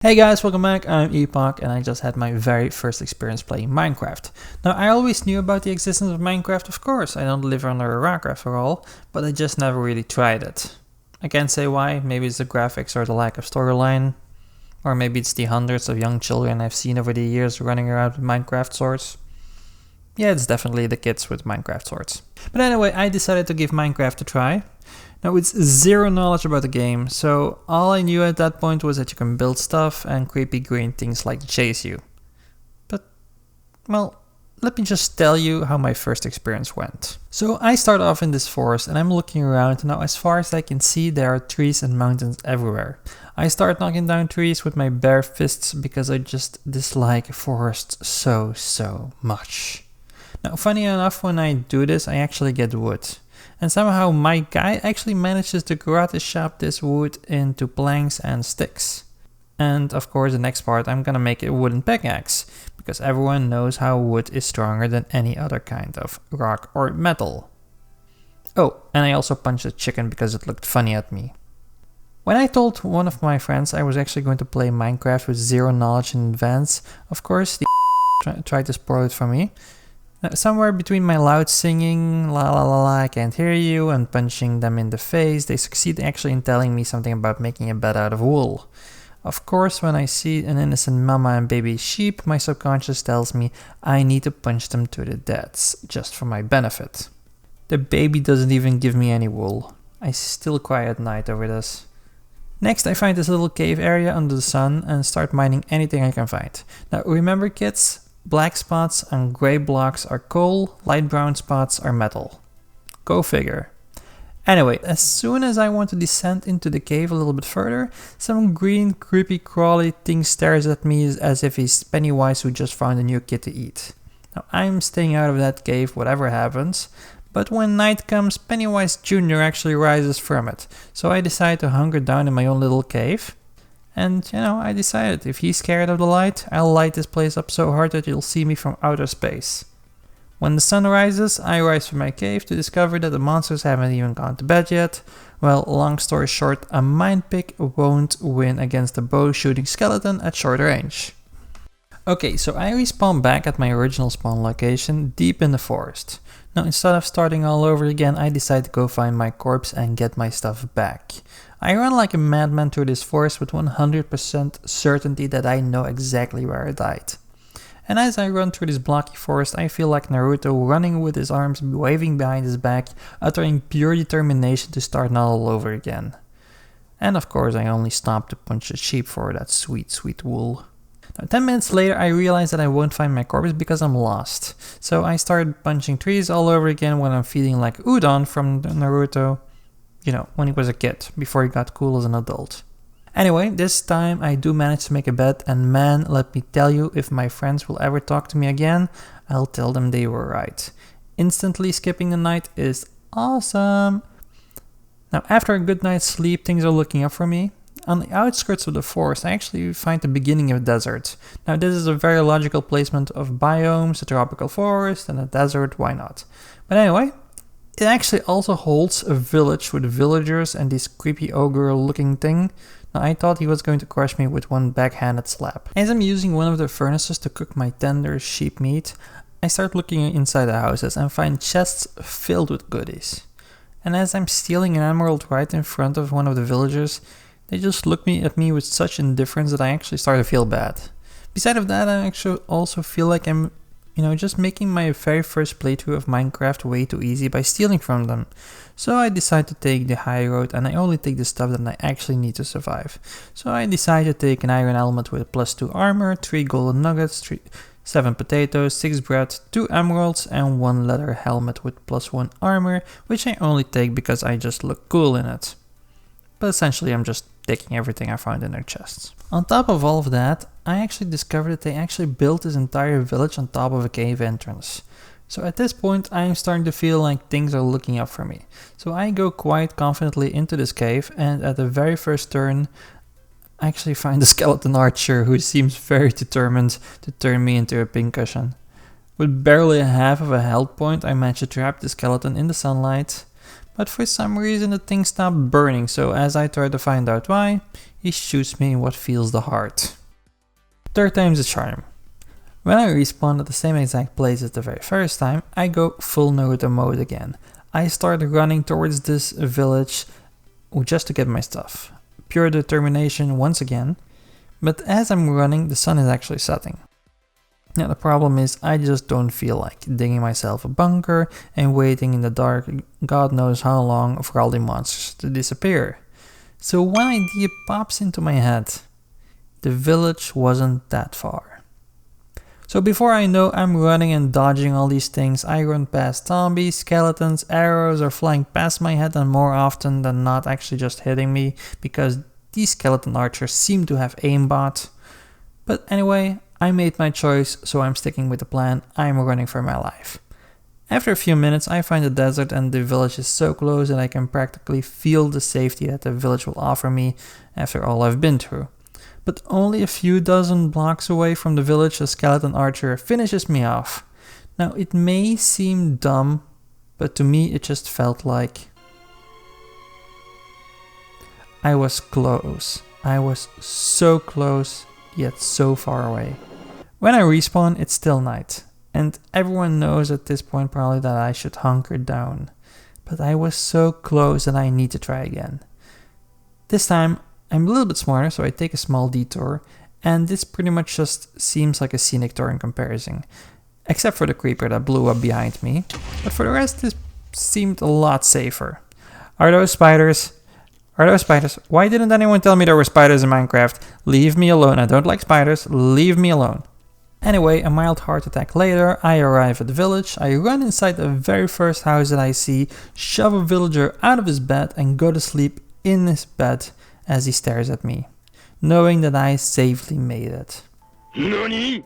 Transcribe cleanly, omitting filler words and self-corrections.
Hey guys, welcome back, I'm Epokk and I just had my very first experience playing Minecraft. Now I always knew about the existence of Minecraft, of course, I don't live under a rock after all, but I just never really tried it. I can't say why, maybe it's the graphics or the lack of storyline, or maybe it's the hundreds of young children I've seen over the years running around with Minecraft swords. Yeah, it's definitely the kids with Minecraft swords. But anyway, I decided to give Minecraft a try. Now it's zero knowledge about the game, so all I knew at that point was that you can build stuff and creepy green things like chase you. But, well, let me just tell you how my first experience went. So I start off in this forest and I'm looking around. Now as far as I can see there are trees and mountains everywhere. I start knocking down trees with my bare fists because I just dislike forests so much. Now funny enough, when I do this I actually get wood. And somehow my guy actually manages to karate chop this wood into planks and sticks. And of course the next part I'm gonna make a wooden pickaxe, because everyone knows how wood is stronger than any other kind of rock or metal. Oh, and I also punched a chicken because it looked funny at me. When I told one of my friends I was actually going to play Minecraft with zero knowledge in advance, of course the tried to spoil it for me. Somewhere between my loud singing, la la la la, I can't hear you, and punching them in the face, they succeed actually in telling me something about making a bed out of wool. Of course, when I see an innocent mama and baby sheep, my subconscious tells me I need to punch them to the deaths, just for my benefit. The baby doesn't even give me any wool. I still cry at night over this. Next, I find this little cave area under the sun and start mining anything I can find. Now remember kids, black spots and gray blocks are coal, light brown spots are metal. Go figure. Anyway, as soon as I want to descend into the cave a little bit further, some green creepy crawly thing stares at me as if he's Pennywise who just found a new kid to eat. Now I'm staying out of that cave whatever happens, but when night comes Pennywise Jr. actually rises from it, so I decide to hunker down in my own little cave. And, I decided, if he's scared of the light, I'll light this place up so hard that you'll see me from outer space. When the sun rises, I rise from my cave to discover that the monsters haven't even gone to bed yet. Well, long story short, a mind pick won't win against a bow shooting skeleton at short range. Okay, so I respawn back at my original spawn location, deep in the forest. Now instead of starting all over again, I decide to go find my corpse and get my stuff back. I run like a madman through this forest with 100% certainty that I know exactly where I died. And as I run through this blocky forest, I feel like Naruto running with his arms waving behind his back, uttering pure determination to start all over again. And of course I only stopped to punch a sheep for that sweet wool. Now 10 minutes later I realize that I won't find my corpse because I'm lost. So I started punching trees all over again when I'm feeling like Udon from Naruto. When he was a kid, before he got cool as an adult. Anyway, this time I do manage to make a bed, and man, let me tell you, if my friends will ever talk to me again, I'll tell them they were right. Instantly skipping the night is awesome. Now after a good night's sleep, things are looking up for me. On the outskirts of the forest, I actually find the beginning of a desert. Now this is a very logical placement of biomes, a tropical forest and a desert, why not? But anyway, it actually also holds a village with villagers and this creepy ogre looking thing. Now I thought he was going to crush me with one backhanded slap. As I'm using one of the furnaces to cook my tender sheep meat, I start looking inside the houses and find chests filled with goodies. And as I'm stealing an emerald right in front of one of the villagers, they just look at me with such indifference that I actually start to feel bad. Besides of that, I actually also feel like I'm just making my very first playthrough of Minecraft way too easy by stealing from them. So I decide to take the high road and I only take the stuff that I actually need to survive. So I decide to take an iron helmet with +2 armor, 3 golden nuggets, 7 potatoes, 6 bread, 2 emeralds and 1 leather helmet with +1 armor, which I only take because I just look cool in it. But essentially I'm just taking everything I found in their chests. On top of all of that, I actually discovered that they actually built this entire village on top of a cave entrance. So at this point I'm starting to feel like things are looking up for me. So I go quite confidently into this cave, and at the very first turn I actually find a skeleton archer who seems very determined to turn me into a pincushion. With barely half of a health point I manage to trap the skeleton in the sunlight. but for some reason the thing stopped burning, so as I try to find out why, he shoots me in what feels the heart. Third time's a charm. When I respawn at the same exact place as the very first time, I go full Naruto mode again. I start running towards this village just to get my stuff. Pure determination once again, but as I'm running, the sun is actually setting. Now the problem is I just don't feel like digging myself a bunker and waiting in the dark God knows how long for all the monsters to disappear. So one idea pops into my head. The village wasn't that far. So before I know I'm running and dodging all these things, I run past zombies, skeletons, arrows are flying past my head and more often than not actually just hitting me because these skeleton archers seem to have aimbot. But anyway, I made my choice, so I'm sticking with the plan. I'm running for my life. After a few minutes, I find the desert and the village is so close that I can practically feel the safety that the village will offer me after all I've been through. But only a few dozen blocks away from the village, a skeleton archer finishes me off. Now, it may seem dumb, but to me it just felt like I was close. I was so close, yet so far away. When I respawn, it's still night, and everyone knows at this point probably that I should hunker down. But I was so close that I need to try again. This time, I'm a little bit smarter, so I take a small detour, and this pretty much just seems like a scenic tour in comparison. Except for the creeper that blew up behind me, but for the rest this seemed a lot safer. Are those spiders? Are those spiders? Why didn't anyone tell me there were spiders in Minecraft? Leave me alone, I don't like spiders, leave me alone. Anyway, a mild heart attack later, I arrive at the village, I run inside the very first house that I see, shove a villager out of his bed and go to sleep in his bed as he stares at me, knowing that I safely made it. NANI?!